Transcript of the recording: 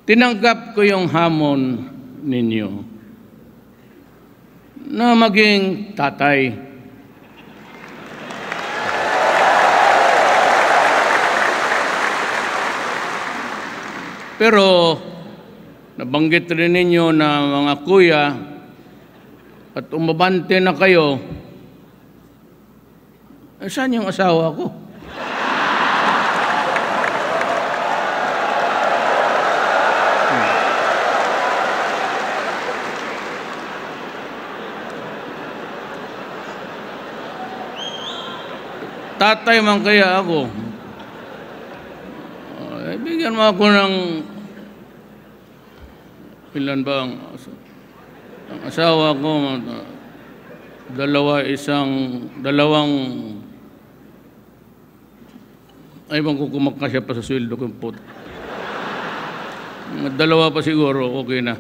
tinanggap ko yung hamon ninyo na maging tatay. Pero nabanggit rin ninyo na mga kuya at umabante na kayo. Saan yung asawa ko? Tatay man kaya ako. Bigyan mo ako ng ilan ba ang asawa ko? Dalawang ay bang kukumakasya pa sa sweldo ko po. Dalawa pa siguro, okay na.